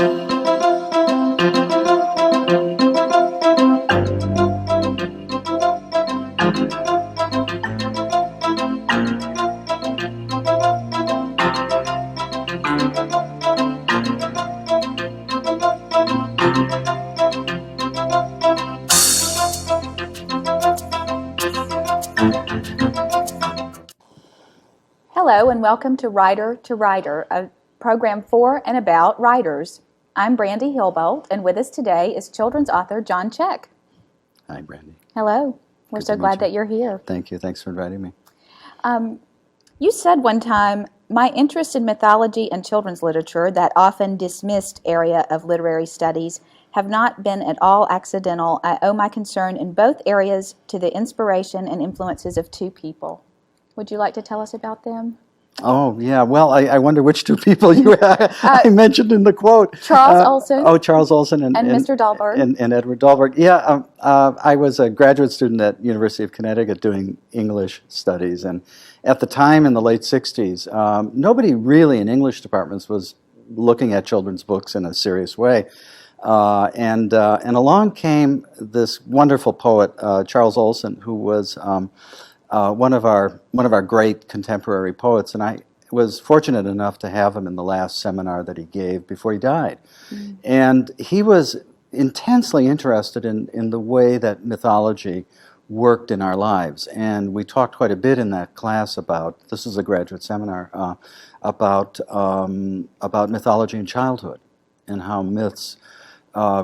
Hello and welcome to Writer, a program for and about writers. I'm Brandy Hilboldt, and with us today is children's author John Cech. Hi, Brandy. Hello. We're Good so to meet glad you. that you're here. Thank you. Thanks for inviting me. You said one time, my interest in mythology and children's literature, that often dismissed area of literary studies, have not been at all accidental. I owe my concern in both areas to the inspiration and influences of two people. Would you like to tell us about them? Oh, yeah. Well, I wonder which two people you I mentioned in the quote. Charles Olson. Charles Olson and Mr. Dahlberg. And Edward Dahlberg. Yeah, I was a graduate student at University of Connecticut doing English studies. And at the time, in the late 60s, nobody really in English departments was looking at children's books in a serious way. And along came this wonderful poet, Charles Olson, who was one of our great contemporary poets, and I was fortunate enough to have him in the last seminar that he gave before he died. Mm-hmm. And he was intensely interested in the way that mythology worked in our lives, and we talked quite a bit in that class about, this is a graduate seminar, about mythology in childhood and how myths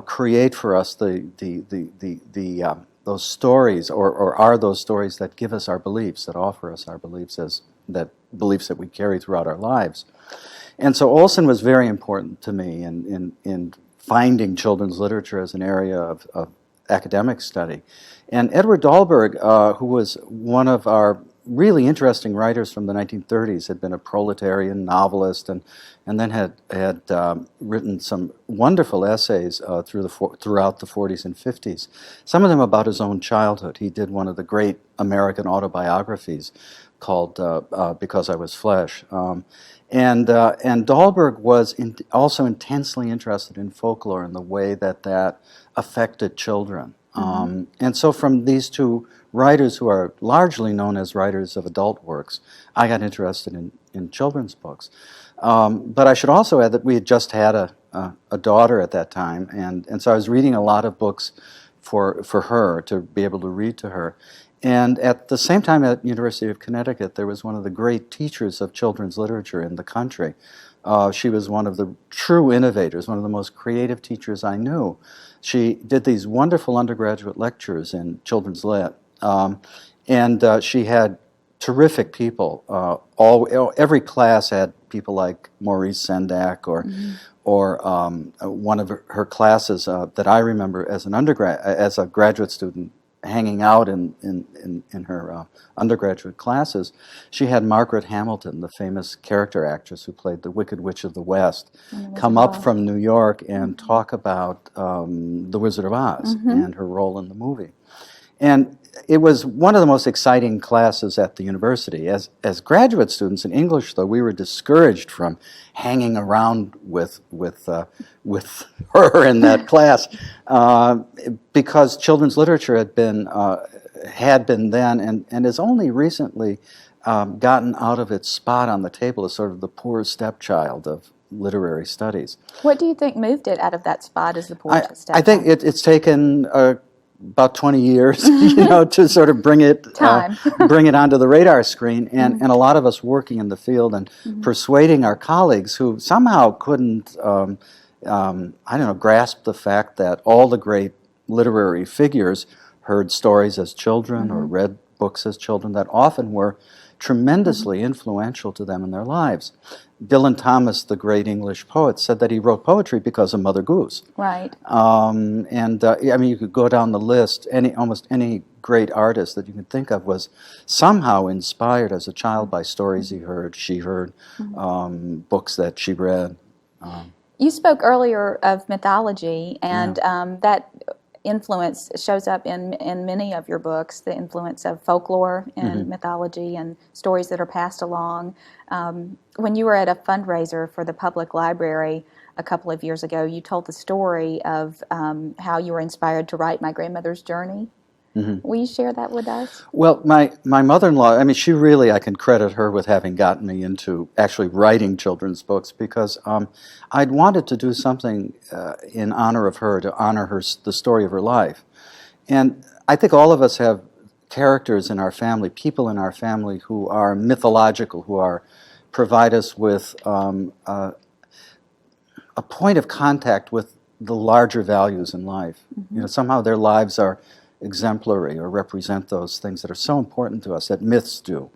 create for us those stories, or are those stories that give us our beliefs, that offer us our beliefs beliefs that we carry throughout our lives. And so Olson was very important to me in finding children's literature as an area of academic study. And Edward Dahlberg, who was one of our really interesting writers from the 1930s, had been a proletarian novelist and then had written some wonderful essays throughout the 40s and 50s, some of them about his own childhood. He did one of the great American autobiographies called Because I Was Flesh. And Dahlberg was also intensely interested in folklore and the way that affected children. Mm-hmm. And so from these two writers, who are largely known as writers of adult works, I got interested in children's books. But I should also add that we had just had a daughter at that time, and so I was reading a lot of books for her, to be able to read to her. And at the same time, at University of Connecticut, there was one of the great teachers of children's literature in the country. She was one of the true innovators, one of the most creative teachers I knew. She did these wonderful undergraduate lectures in children's lit, and she had terrific people. Every class had people like Maurice Sendak, or one of her classes that I remember as a graduate student, hanging out in her undergraduate classes. She had Margaret Hamilton, the famous character actress who played the Wicked Witch of the West, come up from New York and talk about The Wizard of Oz and her role in the movie. And it was one of the most exciting classes at the university. As graduate students in English, though, we were discouraged from hanging around with her in that class because children's literature had been then and has only recently gotten out of its spot on the table as sort of the poor stepchild of literary studies. What do you think moved it out of that spot as the poor stepchild? I think it's taken about 20 years, to sort of bring it onto the radar screen, and a lot of us working in the field and persuading our colleagues who somehow couldn't, grasp the fact that all the great literary figures heard stories as children or read books as children that often were tremendously influential to them in their lives. Dylan Thomas, the great English poet, said that he wrote poetry because of Mother Goose. Right. You could go down the list. Almost any great artist that you can think of was somehow inspired as a child by stories she heard, books that she read. You spoke earlier of mythology, and that influence shows up in many of your books, the influence of folklore and mythology and stories that are passed along. When you were at a fundraiser for the public library, a couple of years ago, you told the story of how you were inspired to write My Grandmother's Journey. Mm-hmm. Will you share that with us? Well, my mother-in-law, I mean, she really, I can credit her with having gotten me into actually writing children's books, because I'd wanted to do something in honor of her, to honor her, the story of her life. And I think all of us have characters in our family, people in our family who are mythological, who provide us with a point of contact with the larger values in life. Mm-hmm. You know, somehow their lives are exemplary or represent those things that are so important to us, that myths do.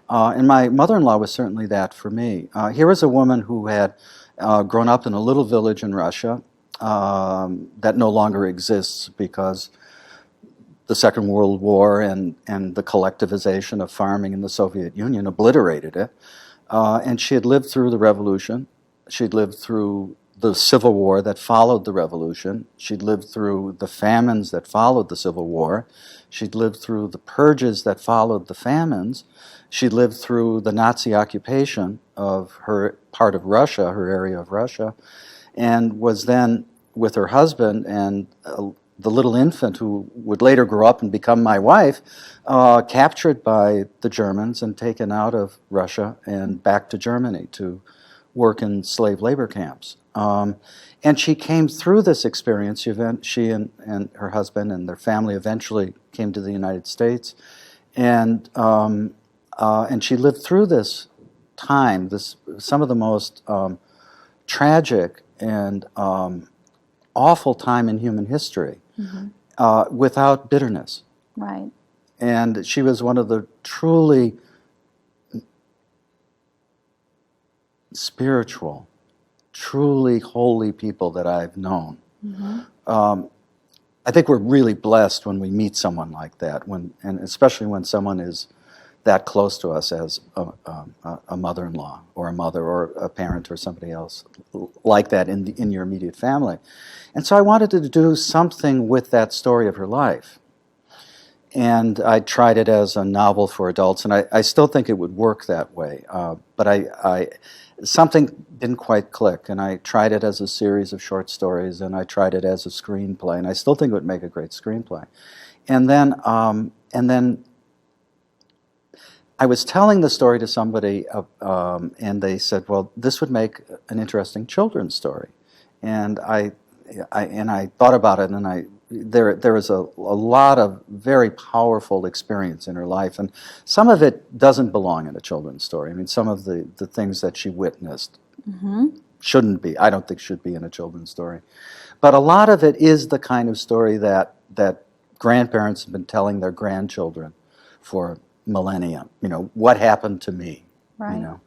And my mother-in-law was certainly that for me. Here was a woman who had grown up in a little village in Russia that no longer exists because the Second World War and the collectivization of farming in the Soviet Union obliterated it. And she had lived through the revolution. She'd lived through the Civil War that followed the revolution. She'd lived through the famines that followed the Civil War. She'd lived through the purges that followed the famines. She'd lived through the Nazi occupation of her part of Russia, her area of Russia, and was then with her husband and the little infant who would later grow up and become my wife, captured by the Germans and taken out of Russia and back to Germany to work in slave labor camps. And she came through this experience. She and her husband and their family eventually came to the United States, and she lived through this time, some of the most tragic and awful time in human history, mm-hmm. Without bitterness. Right. And she was one of the truly spiritual, truly holy people that I've known. Mm-hmm. I think we're really blessed when we meet someone like that, and especially when someone is that close to us as a mother-in-law or a mother or a parent or somebody else like that in your immediate family. And so I wanted to do something with that story of her life. And I tried it as a novel for adults, and I still think it would work that way. But something didn't quite click, and I tried it as a series of short stories, and I tried it as a screenplay, and I still think it would make a great screenplay. And then I was telling the story to somebody, and they said, "Well, this would make an interesting children's story." And I thought about it, and there was a lot of very powerful experience in her life, and some of it doesn't belong in a children's story. I mean, some of the things that she witnessed mm-hmm. I don't think should be in a children's story. But a lot of it is the kind of story that grandparents have been telling their grandchildren for millennia. You know, what happened to me? Right. You know,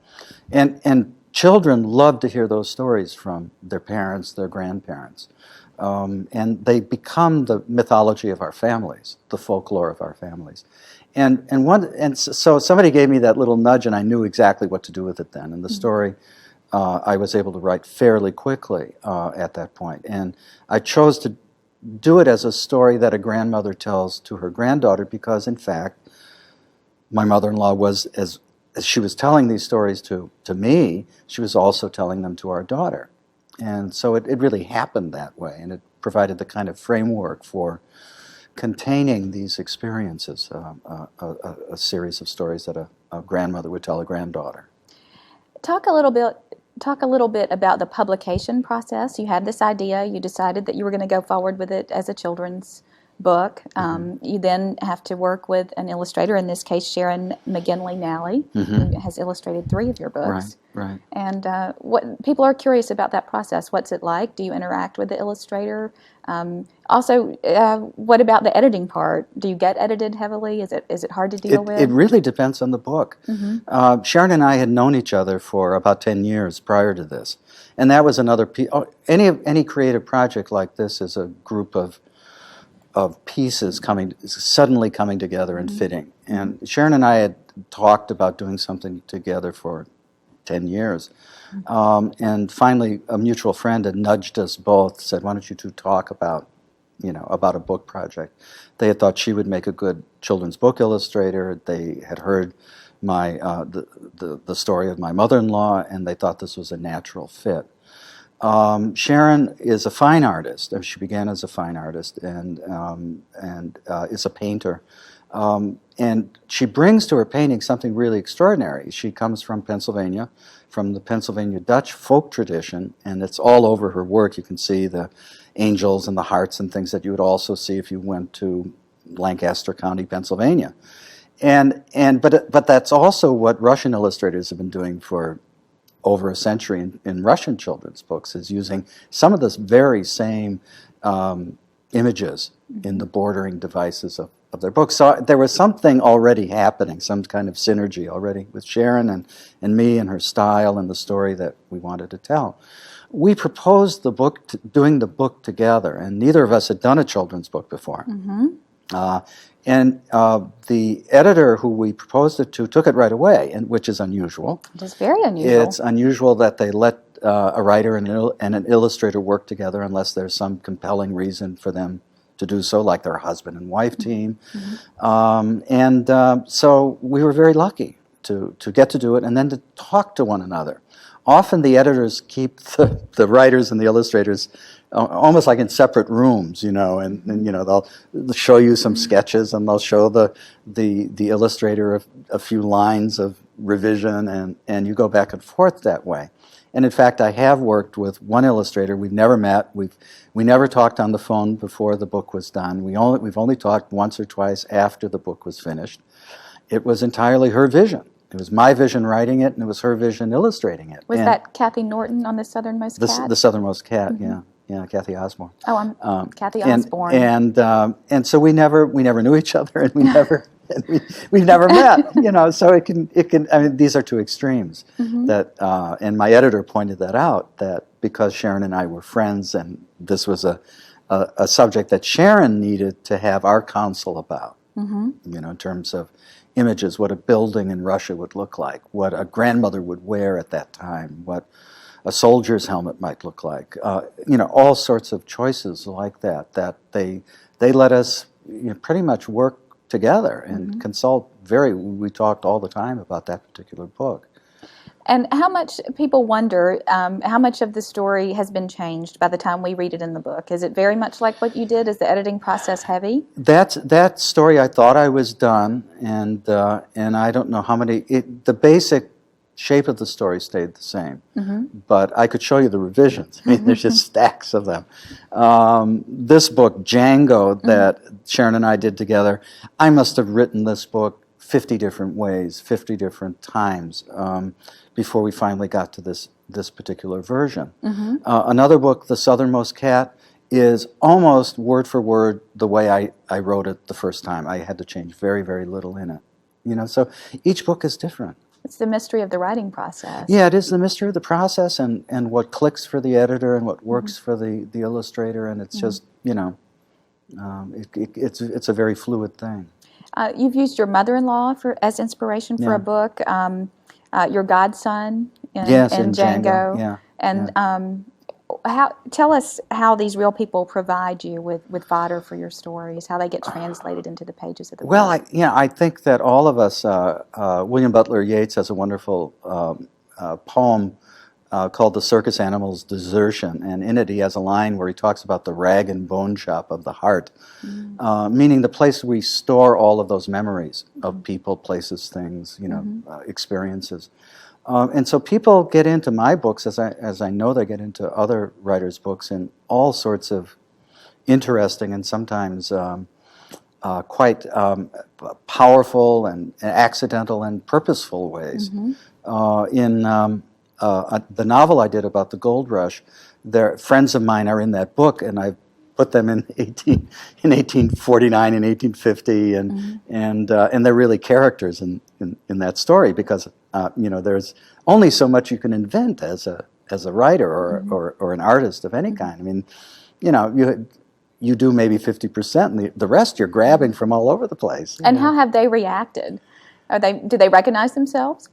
and children love to hear those stories from their parents, their grandparents. And they become the mythology of our families, the folklore of our families. And so somebody gave me that little nudge, and I knew exactly what to do with it then. And the story I was able to write fairly quickly at that point. And I chose to do it as a story that a grandmother tells to her granddaughter because, in fact, my mother-in-law was, as she was telling these stories to me, she was also telling them to our daughter. And so it really happened that way, and it provided the kind of framework for containing these experiences, a series of stories that a grandmother would tell a granddaughter. Talk a little bit about the publication process. You had this idea. You decided that you were going to go forward with it as a children's book. You then have to work with an illustrator, in this case Sharon McGinley-Nally, who has illustrated 3 of your books. Right. And what people are curious about that process. What's it like? Do you interact with the illustrator? Also, what about the editing part? Do you get edited heavily? Is it hard to deal with? It really depends on the book. Sharon and I had known each other for about 10 years prior to this, and that was another piece. Any creative project like this is a group of pieces suddenly coming together and fitting. And Sharon and I had talked about doing something together for 10 years. And finally, a mutual friend had nudged us both, said, "Why don't you two talk about a book project?" They had thought she would make a good children's book illustrator. They had heard the story of my mother-in-law, and they thought this was a natural fit. Sharon is a fine artist. She began as a fine artist and is a painter. And she brings to her painting something really extraordinary. She comes from Pennsylvania, from the Pennsylvania Dutch folk tradition, and it's all over her work. You can see the angels and the hearts and things that you would also see if you went to Lancaster County, Pennsylvania. But that's also what Russian illustrators have been doing for over a century in Russian children's books, is using some of the very same images in the bordering devices of their books. So there was something already happening, some kind of synergy already with Sharon and me and her style and the story that we wanted to tell. We proposed doing the book together, and neither of us had done a children's book before. The editor who we proposed it to took it right away, which is unusual. It is very unusual. It's unusual that they let a writer and an illustrator work together unless there's some compelling reason for them to do so, like their husband and wife team. So we were very lucky to get to do it and then to talk to one another. Often the editors keep the writers and the illustrators almost like in separate rooms, and they'll show you some sketches and they'll show the illustrator a few lines of revision, and you go back and forth that way. And in fact, I have worked with one illustrator. We've never met. We never talked on the phone before the book was done. We've only talked once or twice after the book was finished. It was entirely her vision. It was my vision writing it, and it was her vision illustrating it. Was that Kathy Norton on The Southernmost Cat? The Southernmost Cat, yeah, Kathy Osborne. Oh, I'm Kathy Osborne. And so we never knew each other, and we've never met. So it can. I mean, these are two extremes. That and my editor pointed that out, that because Sharon and I were friends, and this was a subject that Sharon needed to have our counsel about. In terms of images, what a building in Russia would look like, what a grandmother would wear at that time, what a soldier's helmet might look like, all sorts of choices like that they let us pretty much work together and consult we talked all the time about that particular book. And how much people wonder how much of the story has been changed by the time we read it in the book? Is it very much like what you did? Is the editing process heavy? That story, I thought I was done, and I don't know how many. The basic shape of the story stayed the same, but I could show you the revisions. I mean, there's just stacks of them. This book, Django, that Sharon and I did together, I must have written this book 50 different ways, 50 different times, before we finally got to this particular version. Another book, The Southernmost Cat, is almost word for word the way I wrote it the first time. I had to change very, very little in it. So each book is different. It's the mystery of the writing process. Yeah, it is the mystery of the process and what clicks for the editor and what works for the illustrator, and it's just, it's a very fluid thing. You've used your mother-in-law as inspiration for a book, your godson in Django. Yeah. And tell us how these real people provide you with fodder for your stories, how they get translated into the pages of the book. Well, I think that all of us, William Butler Yeats has a wonderful poem called The Circus Animal's Desertion, and in it he has a line where he talks about the rag and bone shop of the heart, meaning the place we store all of those memories of people, places, things, experiences. And so people get into my books, as I know they get into other writers' books, in all sorts of interesting and sometimes quite powerful and accidental and purposeful ways. In the novel I did about the gold rush, friends of mine are in that book, and I put them in 1849 and 1850, and they're really characters in that story, because there's only so much you can invent as a writer or an artist of any kind. I mean, you do maybe 50%, and the rest you're grabbing from all over the place. And how have they reacted? Do they recognize themselves?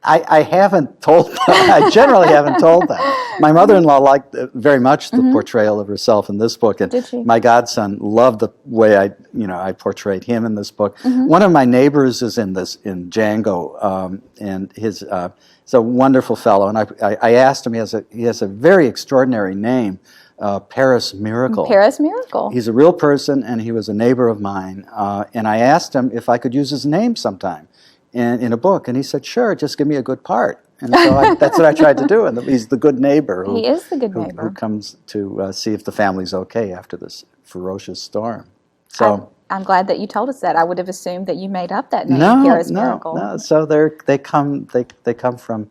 I haven't told them. I generally haven't told them. My mother-in-law liked very much the portrayal of herself in this book, and Did she? my godson loved the way I portrayed him in this book. One of my neighbors is in Django, and he's a wonderful fellow. And I asked him. He has a very extraordinary name, Paris Miracle. Paris Miracle. He's a real person, and he was a neighbor of mine. And I asked him if I could use his name sometime in a book, and he said, "Sure, just give me a good part." And so that's what I tried to do. And he's the good neighbor. He is the good neighbor who comes to see if the family's okay after this ferocious storm. So I'm glad that you told us that. I would have assumed that you made up that name, Paris Miracle. No. So they come from.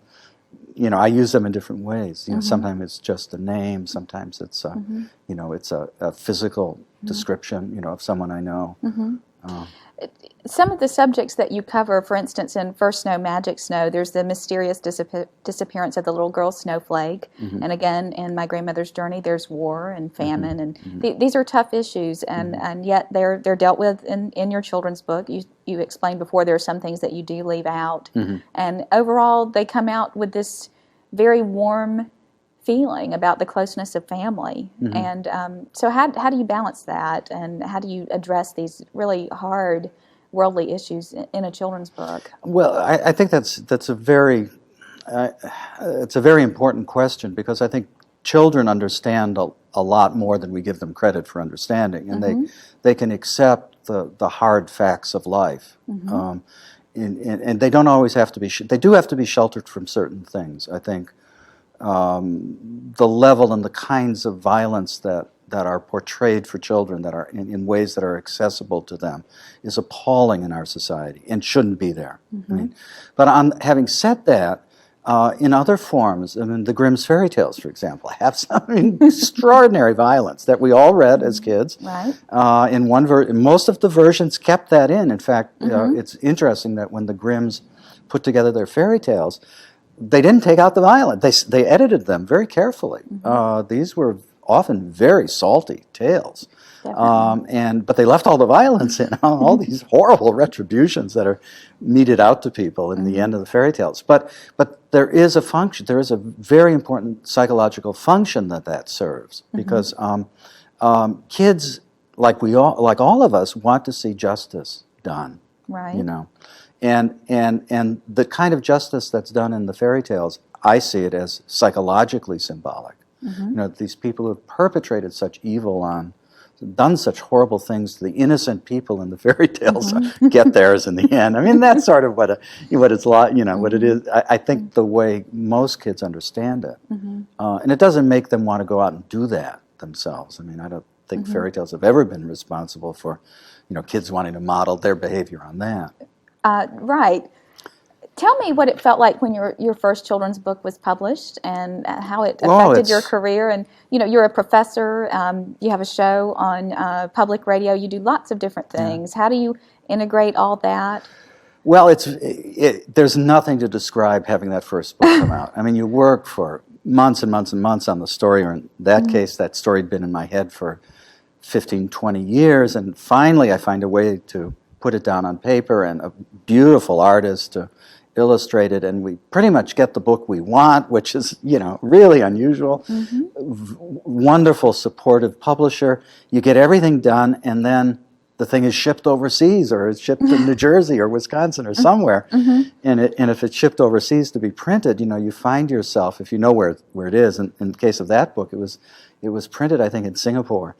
I use them in different ways. Sometimes it's just a name. Sometimes it's it's a physical description. Of someone I know. Some of the subjects that you cover, for instance, in First Snow, Magic Snow, there's the mysterious disappearance of the little girl Snowflake. And again, in My Grandmother's Journey, there's war and famine. And these are tough issues, and yet they're dealt with in your children's book. You explained before there are some things that you do leave out. And overall, they come out with this very warm feeling about the closeness of family. And so how do you balance that, and how do you address these really hard worldly issues in a children's book? Well, I think that's a very it's a very important question, because I think children understand a lot more than we give them credit for understanding, and they can accept the hard facts of life. And they don't always have to be. They do have to be sheltered from certain things. I think the level and the kinds of violence that are portrayed for children, that are in ways that are accessible to them, is appalling in our society and shouldn't be there. But having said that, in other forms, the Grimm's fairy tales, for example, have some extraordinary violence that we all read as kids. Right. In most of the versions kept that in. In fact, it's interesting that when the Grimms put together their fairy tales, they didn't take out the violence. They edited them very carefully. These were often very salty tales. But they left all the violence in, all these horrible retributions that are meted out to people in the end of the fairy tales. But there is a function, there is a very important psychological function that serves, because kids, like all of us, want to see justice done. Right. And the kind of justice that's done in the fairy tales, I see it as psychologically symbolic. These people who have perpetrated such evil done such horrible things to the innocent people in the fairy tales get theirs in the end. That's sort of what it's like, what it is. I think the way most kids understand it, and it doesn't make them want to go out and do that themselves. I don't think fairy tales have ever been responsible for, kids wanting to model their behavior on that. Right. Tell me what it felt like when your first children's book was published, and how it affected your career. And you're a professor. You have a show on public radio. You do lots of different things. How do you integrate all that? Well, there's nothing to describe having that first book come out. You work for months and months and months on the story, or in that case, that story had been in my head for 15, 20 years, and finally I find a way to put it down on paper, and a beautiful artist to illustrate it, and we pretty much get the book we want, which is, really unusual. Wonderful, supportive publisher. You get everything done, and then the thing is shipped overseas, or it's shipped to New Jersey or Wisconsin or somewhere. And if it's shipped overseas to be printed, you find yourself, if you know where it is. And in the case of that book, it was printed, I think, in Singapore.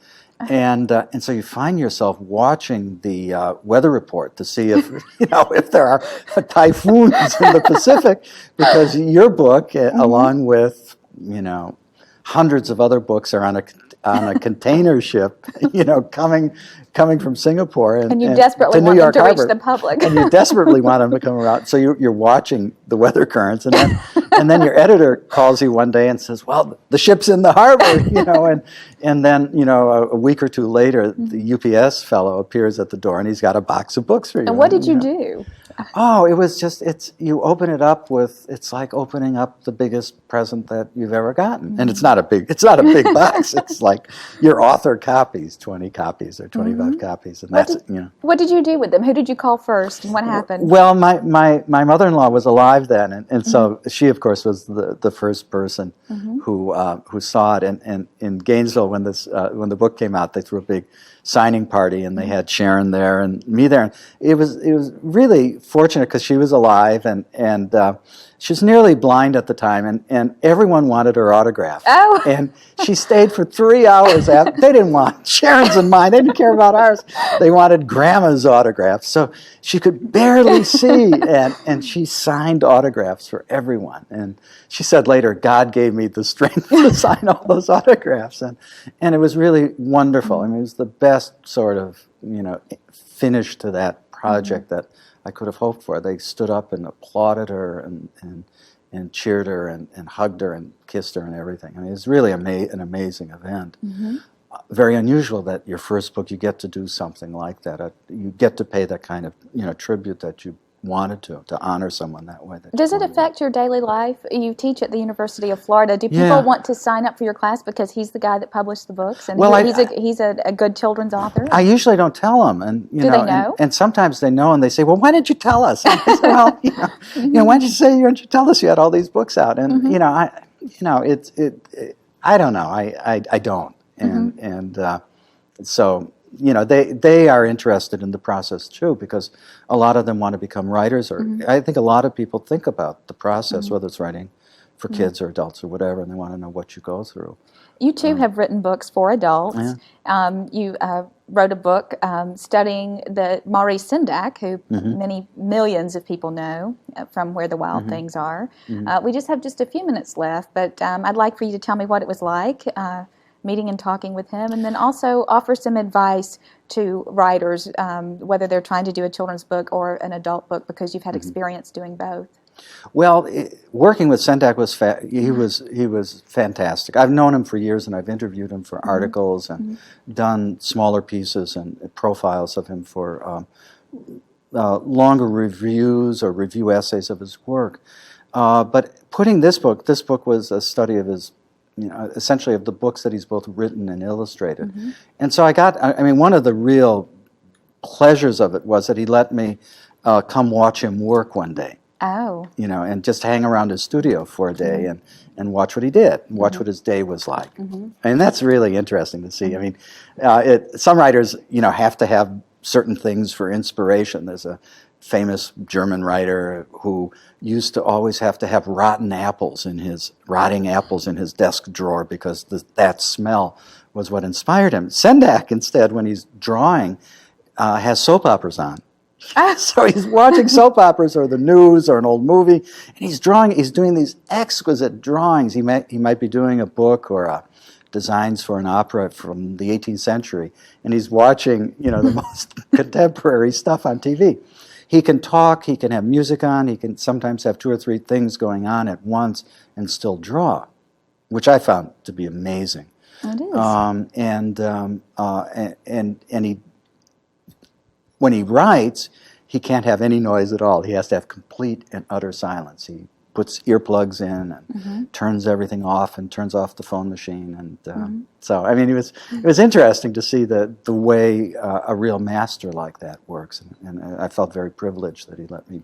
And so you find yourself watching the weather report to see if if there are typhoons in the Pacific, because your book, along with hundreds of other books, are on a container ship, coming from Singapore and you desperately to want New York them to Harbor, reach the public, and you desperately want them to come around. So you're watching the weather currents, and then your editor calls you one day and says, "Well, the ship's in the harbor," and then a week or two later, the UPS fellow appears at the door, and he's got a box of books for you. And what did you do? Oh, it was just, you open it up with, it's like opening up the biggest present that you've ever gotten. And it's not a big box. It's like your author copies, 20 copies or 25 copies. And that's, What did you do with them? Who did you call first, and what happened? Well, my mother-in-law was alive then, and so she, of course, was the first person who saw it. And in Gainesville, when the book came out, they threw a big signing party, and they had Sharon there and me there. And it was really fortunate because she was alive, and she was nearly blind at the time, and everyone wanted her autograph. Oh. And she stayed for 3 hours after. They didn't want Sharon's and mine. They didn't care about ours. They wanted Grandma's autograph. So she could barely see, and she signed autographs for everyone. And she said later, God gave me the strength to sign all those autographs. And it was really wonderful. I mean, it was the best sort of, finish to that project that I could have hoped for. They stood up and applauded her and cheered her and hugged her and kissed her and everything. I mean, it's really an amazing event. Very unusual that your first book, you get to do something like that. You get to pay that kind of tribute that you wanted to honor someone that way. Does it affect your daily life? You teach at the University of Florida. Do people want to sign up for your class because he's the guy that published the books, and he's a good children's author? I usually don't tell them, and do they know? And sometimes they know, and they say, "Well, why didn't you tell us?" And I say, "Well, why didn't you tell us you had all these books out?" And I don't know. I don't, and so. They are interested in the process too, because a lot of them want to become writers, or I think a lot of people think about the process, whether it's writing for kids or adults or whatever, and they want to know what you go through. You too have written books for adults. Yeah. You wrote a book studying the Maurice Sendak, who many millions of people know from Where the Wild Things Are. We just have a few minutes left, but I'd like for you to tell me what it was like meeting and talking with him, and then also offer some advice to writers, whether they're trying to do a children's book or an adult book, because you've had experience doing both. Well, working with Sendak he was fantastic. I've known him for years, and I've interviewed him for articles and done smaller pieces and profiles of him for longer reviews or review essays of his work. But putting this book was a study of his, essentially of the books that he's both written and illustrated. And so one of the real pleasures of it was that he let me come watch him work one day. Oh. And just hang around his studio for a day and watch what he did, and watch what his day was like. And that's really interesting to see. I mean, some writers, have to have certain things for inspiration. There's a famous German writer who used to always have to have rotting apples in his desk drawer because that smell was what inspired him. Sendak, instead, when he's drawing, has soap operas on. So he's watching soap operas or the news or an old movie, and he's doing these exquisite drawings. He might be doing a book or designs for an opera from the 18th century, and he's watching, the most contemporary stuff on TV. He can talk, he can have music on, he can sometimes have 2 or 3 things going on at once and still draw, which I found to be amazing. It is. And he, when he writes, he can't have any noise at all. He has to have complete and utter silence. He puts earplugs in and turns everything off and turns off the phone machine. And so, I mean, it was interesting to see the way a real master like that works. And I felt very privileged that he let me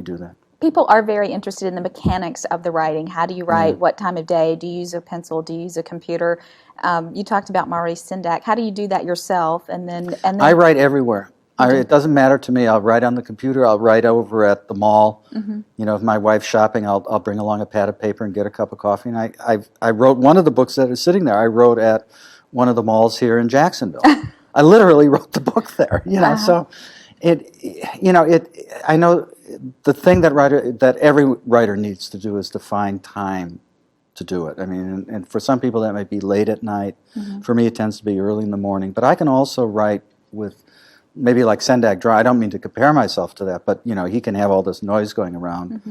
do that. People are very interested in the mechanics of the writing. How do you write? What time of day? Do you use a pencil? Do you use a computer? You talked about Maurice Sendak. How do you do that yourself? And then I write everywhere. It doesn't matter to me. I'll write on the computer. I'll write over at the mall. If my wife's shopping, I'll bring along a pad of paper and get a cup of coffee. And I wrote one of the books that is sitting there. I wrote at one of the malls here in Jacksonville. I literally wrote the book there. So I know the thing that every writer needs to do is to find time to do it. I mean, and for some people that might be late at night. For me, it tends to be early in the morning. But I can also write with. Maybe like Sendak draw. I don't mean to compare myself to that, but he can have all this noise going around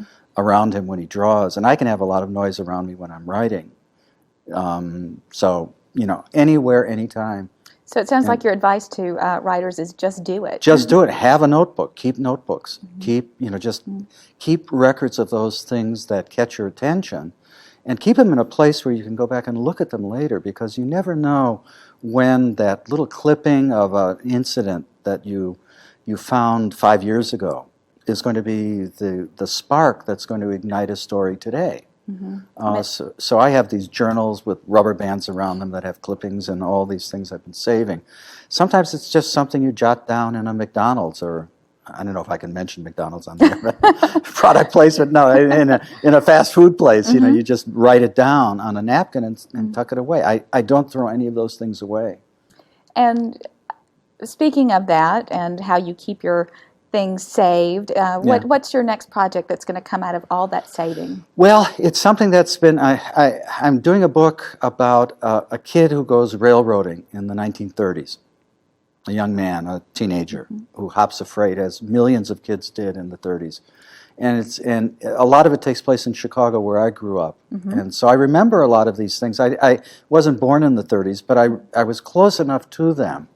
him when he draws, and I can have a lot of noise around me when I'm writing. So anywhere, anytime. So it sounds like your advice to writers is just do it. Just do it. Have a notebook. Keep notebooks. Keep, just keep records of those things that catch your attention, and keep them in a place where you can go back and look at them later, because you never know when that little clipping of an incident that you found 5 years ago is going to be the spark that's going to ignite a story today. So I have these journals with rubber bands around them that have clippings and all these things I've been saving. Sometimes it's just something you jot down in a McDonald's, or I don't know if I can mention McDonald's on there, product placement. No, in a fast food place, you just write it down on a napkin and tuck it away. I don't throw any of those things away. And speaking of that and how you keep your things saved, what's your next project that's going to come out of all that saving? Well, it's something that's been, I'm doing a book about a kid who goes railroading in the 1930s. A young man, a teenager, who hops a freight, as millions of kids did in the 30s. And a lot of it takes place in Chicago, where I grew up. And so I remember a lot of these things. I wasn't born in the 30s, but I was close enough to them.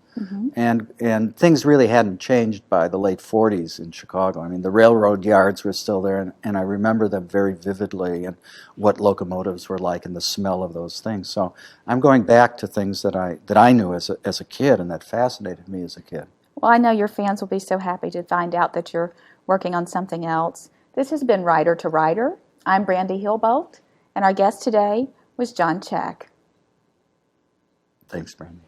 And things really hadn't changed by the late 40s in Chicago. I mean, the railroad yards were still there, and I remember them very vividly, and what locomotives were like, and the smell of those things. So I'm going back to things that I knew as a kid, and that fascinated me as a kid. Well, I know your fans will be so happy to find out that you're working on something else. This has been Writer to Writer. I'm Brandy Hilboldt, and our guest today was John Cech. Thanks, Brandy.